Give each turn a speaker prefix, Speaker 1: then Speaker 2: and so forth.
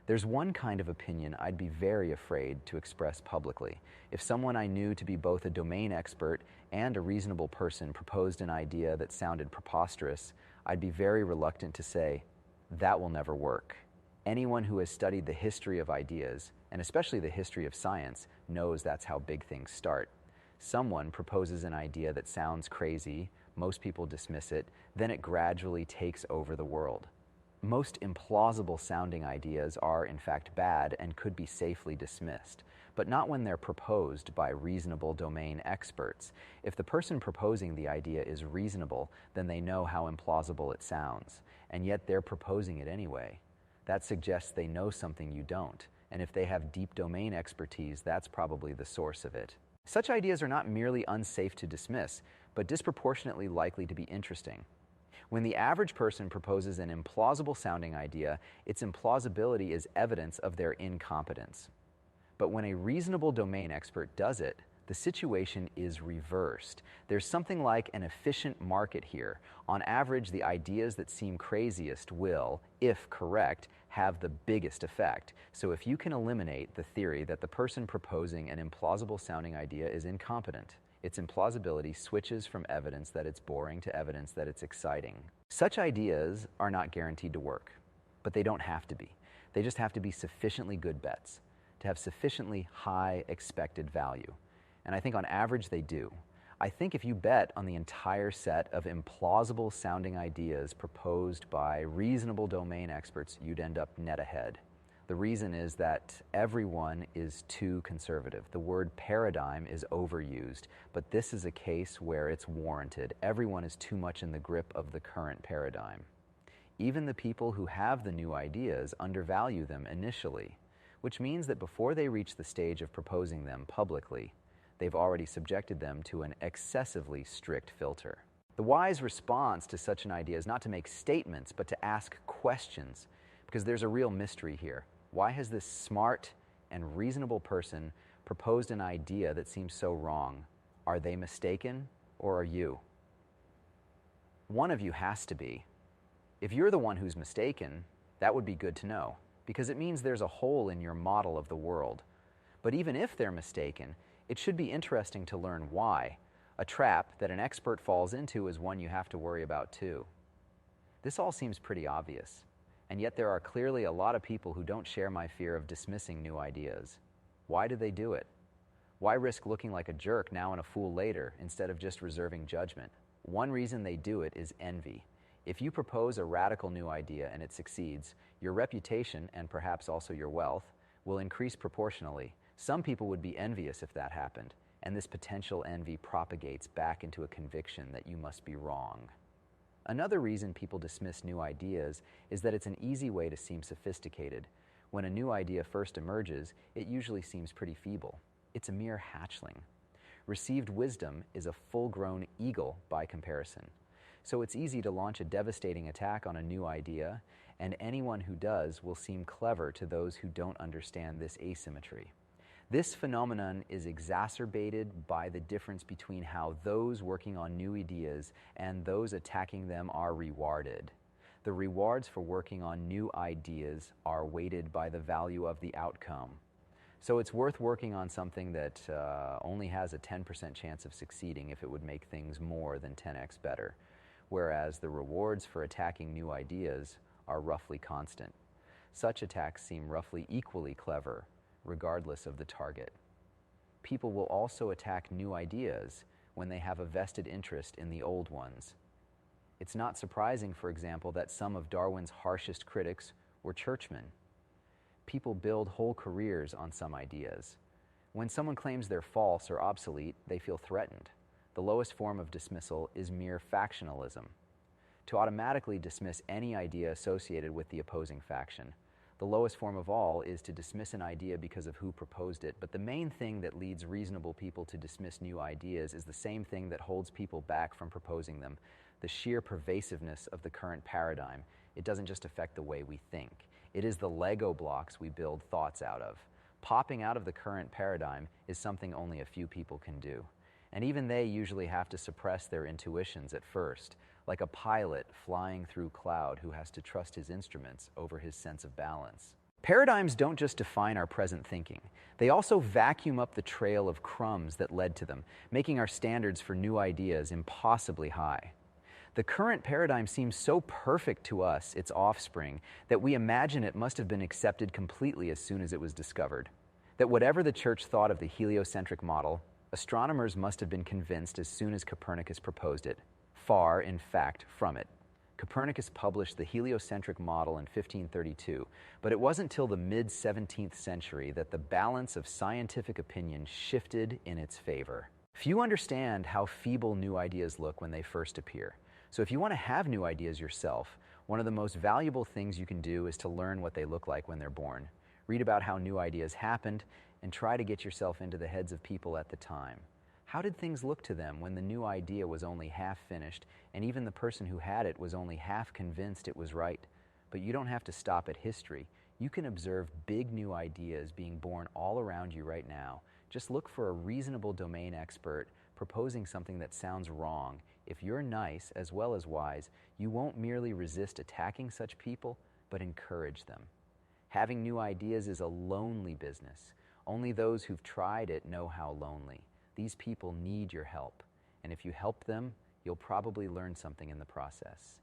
Speaker 1: There's one kind of opinion I'd be very afraid to express publicly. If someone I knew to be both a domain expert and a reasonable person proposed an idea that sounded preposterous, I'd be very reluctant to say, that will never work. Anyone who has studied the history of ideas, and especially the history of science, knows that's how big things start. Someone proposes an idea that sounds crazy, most people dismiss it, then it gradually takes over the world. Most implausible sounding ideas are, in fact, bad and could be safely dismissed, but not when they're proposed by reasonable domain experts. If the person proposing the idea is reasonable, then they know how implausible it sounds, and yet they're proposing it anyway. That suggests they know something you don't, and if they have deep domain expertise, that's probably the source of it. Such ideas are not merely unsafe to dismiss, but disproportionately likely to be interesting. When the average person proposes an implausible sounding idea, its implausibility is evidence of their incompetence. But when a reasonable domain expert does it, the situation is reversed. There's something like an efficient market here. On average, the ideas that seem craziest will, if correct, have the biggest effect. So if you can eliminate the theory that the person proposing an implausible sounding idea is incompetent, its implausibility switches from evidence that it's boring to evidence that it's exciting. Such ideas are not guaranteed to work, but they don't have to be. They just have to be sufficiently good bets, to have sufficiently high expected value. And I think on average they do. I think if you bet on the entire set of implausible sounding ideas proposed by reasonable domain experts, you'd end up net ahead. The reason is that everyone is too conservative. The word paradigm is overused, but this is a case where it's warranted. Everyone is too much in the grip of the current paradigm. Even the people who have the new ideas undervalue them initially, which means that before they reach the stage of proposing them publicly, they've already subjected them to an excessively strict filter. The wise response to such an idea is not to make statements, but to ask questions, because there's a real mystery here. Why has this smart and reasonable person proposed an idea that seems so wrong? Are they mistaken, or are you? One of you has to be. If you're the one who's mistaken, that would be good to know, because it means there's a hole in your model of the world. But even if they're mistaken, it should be interesting to learn why. A trap that an expert falls into is one you have to worry about too. This all seems pretty obvious. And yet there are clearly a lot of people who don't share my fear of dismissing new ideas. Why do they do it? Why risk looking like a jerk now and a fool later instead of just reserving judgment? One reason they do it is envy. If you propose a radical new idea and it succeeds, your reputation, and perhaps also your wealth, will increase proportionally. Some people would be envious if that happened, and this potential envy propagates back into a conviction that you must be wrong. Another reason people dismiss new ideas is that it's an easy way to seem sophisticated. When a new idea first emerges, it usually seems pretty feeble. It's a mere hatchling. Received wisdom is a full-grown eagle by comparison. So it's easy to launch a devastating attack on a new idea, and anyone who does will seem clever to those who don't understand this asymmetry. This phenomenon is exacerbated by the difference between how those working on new ideas and those attacking them are rewarded. The rewards for working on new ideas are weighted by the value of the outcome. So it's worth working on something that only has a 10% chance of succeeding if it would make things more than 10x better, whereas the rewards for attacking new ideas are roughly constant. Such attacks seem roughly equally clever, regardless of the target. People will also attack new ideas when they have a vested interest in the old ones. It's not surprising, for example, that some of Darwin's harshest critics were churchmen. People build whole careers on some ideas. When someone claims they're false or obsolete, they feel threatened. The lowest form of dismissal is mere factionalism. To automatically dismiss any idea associated with the opposing faction. The lowest form of all is to dismiss an idea because of who proposed it, but the main thing that leads reasonable people to dismiss new ideas is the same thing that holds people back from proposing them, the sheer pervasiveness of the current paradigm. It doesn't just affect the way we think. It is the Lego blocks we build thoughts out of. Popping out of the current paradigm is something only a few people can do. And even they usually have to suppress their intuitions at first, like a pilot flying through cloud who has to trust his instruments over his sense of balance. Paradigms don't just define our present thinking. They also vacuum up the trail of crumbs that led to them, making our standards for new ideas impossibly high. The current paradigm seems so perfect to us, its offspring, that we imagine it must have been accepted completely as soon as it was discovered. That whatever the church thought of the heliocentric model, astronomers must have been convinced as soon as Copernicus proposed it. Far, in fact, from it. Copernicus published the heliocentric model in 1532, but it wasn't till the mid-17th century that the balance of scientific opinion shifted in its favor. Few understand how feeble new ideas look when they first appear. So if you want to have new ideas yourself, one of the most valuable things you can do is to learn what they look like when they're born. Read about how new ideas happened, and try to get yourself into the heads of people at the time. How did things look to them when the new idea was only half finished, and even the person who had it was only half convinced it was right? But you don't have to stop at history. You can observe big new ideas being born all around you right now. Just look for a reasonable domain expert proposing something that sounds wrong. If you're nice as well as wise, you won't merely resist attacking such people, but encourage them. Having new ideas is a lonely business. Only those who've tried it know how lonely. These people need your help, and if you help them, you'll probably learn something in the process.